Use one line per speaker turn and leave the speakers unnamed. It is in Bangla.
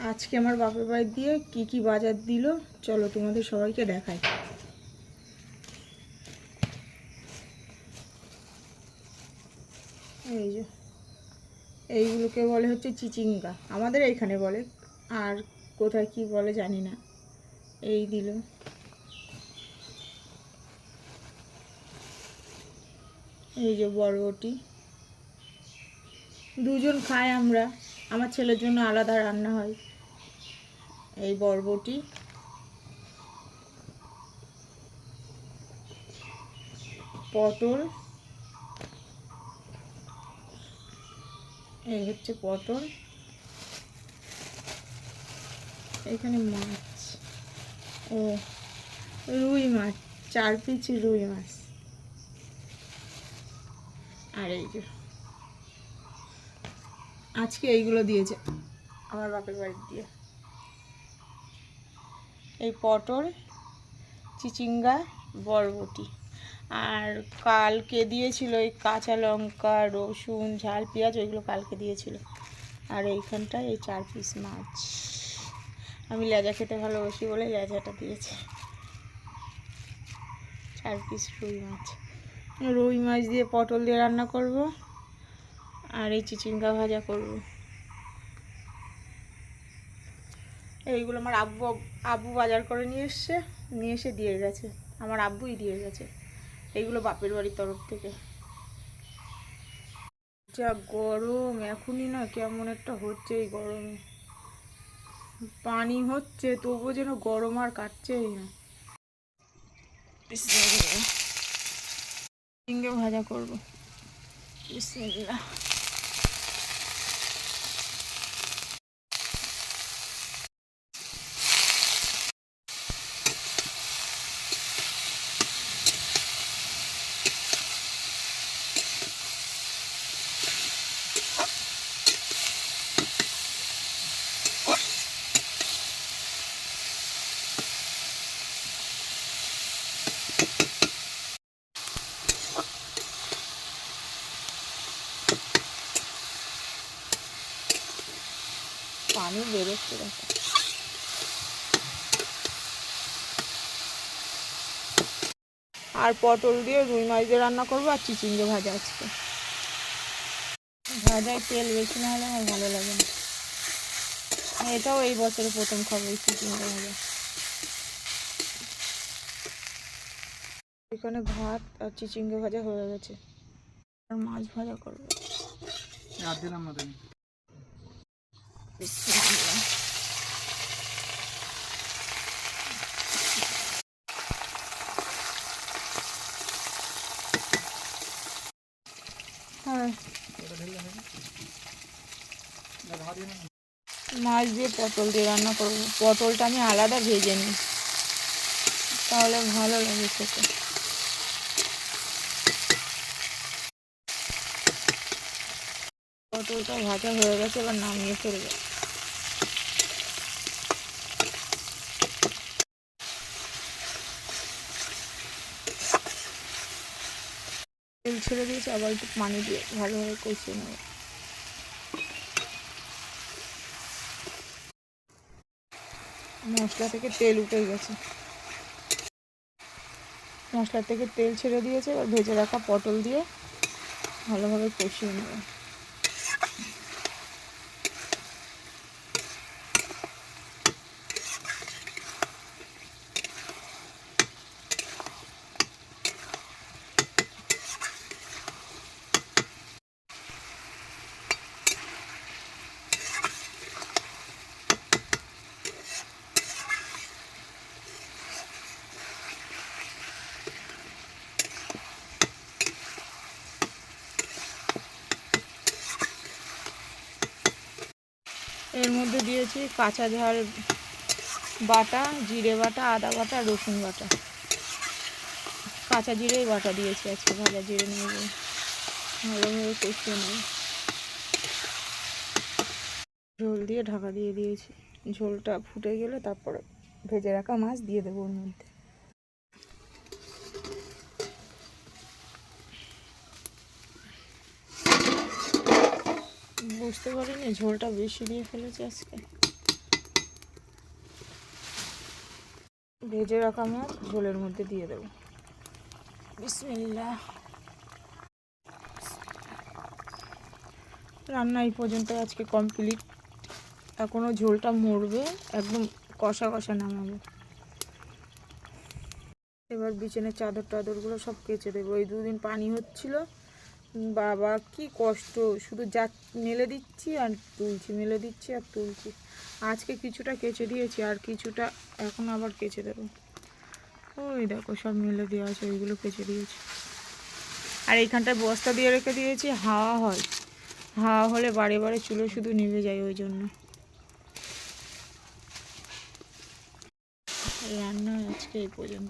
আজকে আমার বাপের বাড়ি দিয়ে কি কি বাজার দিল চলো তোমাদের সবাইকে দেখাই। এই যে এইগুলোকে বলে হচ্ছে চিচিঙ্গা, আমাদের এইখানে বলে, আর কোথায় কি বলে জানি না। এই দিল, এই যে বরবটি, দুজন খাই আমরা, আমার ছেলের জন্য আলাদা রান্না হয়। এই বরবটি, পটল, এই হচ্ছে পটল, এখানে মাছ, ও রুই মাছ, 4 পিস রুই মাছ, আর এই যে আজকে এইগুলো দিয়েছে আমার বাপের বাড়ি দিয়ে। এই পটল, চিচিঙ্গা, বরবটি, আর কালকে দিয়েছিল এই কাঁচা লঙ্কা, রসুন, ঝাল, পেঁয়াজ, ওইগুলো কালকে দিয়েছিল। আর এইখানটায় এই 4 পিস মাছ, আমি লেজা খেতে ভালোবাসি বলে লেজাটা দিয়েছে। 4 পিস রুই মাছ, রুই মাছ দিয়ে পটল দিয়ে রান্না করব, আর এই চিচিঙ্গা ভাজা করব। এইগুলো আমার আব্বু বাজার করে নিয়ে এসে দিয়ে গেছে, আমার আব্বুই দিয়ে গেছে। এইগুলো বাপের বাড়ির তরফ থেকে। যা গরম এখনই না, কেমন একটা হচ্ছে এই গরমে, পানি হচ্ছে তবুও যেন গরম আর কাটছেই না। ঝিঙ্গে ভাজা করবো, বিসমিল্লাহ। পানি বেরোচ্ছে দেখো। আর পটল দিয়ে রুই মাছ দিয়ে রান্না করবো, আর চিচিঙ্গে ভাজা আজকে। ভাজায় তেল বেশি না হলে আমার ভালো লাগে না। এটাও এই বছরে প্রথম খাবো এই চিচিঙ্গে ভাজা। এখানে ভাত আর চিচিঙ্গে ভাজা হয়ে গেছে, আর মাছ ভাজা করবো। হ্যাঁ, মাছ দিয়ে পটল দিয়ে রান্না করবো। পটলটা আমি আলাদা ভেজে নিই, তাহলে ভালো লাগে খেতে। পটলটা ভাজা হয়ে গেছে, এবার নামিয়ে ফেলবো। তেল ছেড়ে দিয়েছি, আবার একটু পানি দিয়ে ভালোভাবে কষিয়ে নেব। মশলা থেকে তেল উঠে গেছে, মশলা থেকে তেল ছেড়ে দিয়েছে, এবার ভেজে রাখা পটল দিয়ে ভালোভাবে কষিয়ে নেব। এর মধ্যে দিয়েছি কাঁচা ঝাল বাটা, জিরে বাটা, আদা বাটা, রসুন বাটা। কাঁচা জিরেই বাটা দিয়েছি আজকে, ভাজা জিরে নেব। ভালোভাবে কষিয়ে নেব। ঝোল দিয়ে ঢাকা দিয়ে দিয়েছি, ঝোলটা ফুটে গেলে তারপরে ভেজে রাখা মাছ দিয়ে দেবো ওর মধ্যে। বুঝতে পারিনি ঝোলটা বেশি দিয়ে ফেলেছি আজকে। ভেজে রাখা মাছ ঝোলের মধ্যে দিয়ে দেবো। বিসমিল্লাহ। রান্না এই পর্যন্ত আজকে কমপ্লিট। এখনও ঝোলটা মরবে, একদম কষা কষা নামাবো। এবার বিছানার চাদর টাদরগুলো সব কেচে দেবো। এই দুদিন পানি হচ্ছিল, বাবা কি কষ্ট, শুধু যা মেলে দিচ্ছি আর তুলছি, মেলে দিচ্ছি আর তুলছি। আজকে কিছুটা কেচে দিয়েছি, আর কিছুটা এখন আবার কেচে দেবো। ওই দেখো সব মেলে দেওয়া আছে, ওইগুলো কেচে দিয়েছি। আর এইখানটায় বস্তা দিয়ে রেখে দিয়েছি, হাওয়া হয়, হাওয়া হলে বারে বারে চুলো শুধু নিভে যায়, ওই জন্য। রান্না আজকে এই পর্যন্ত।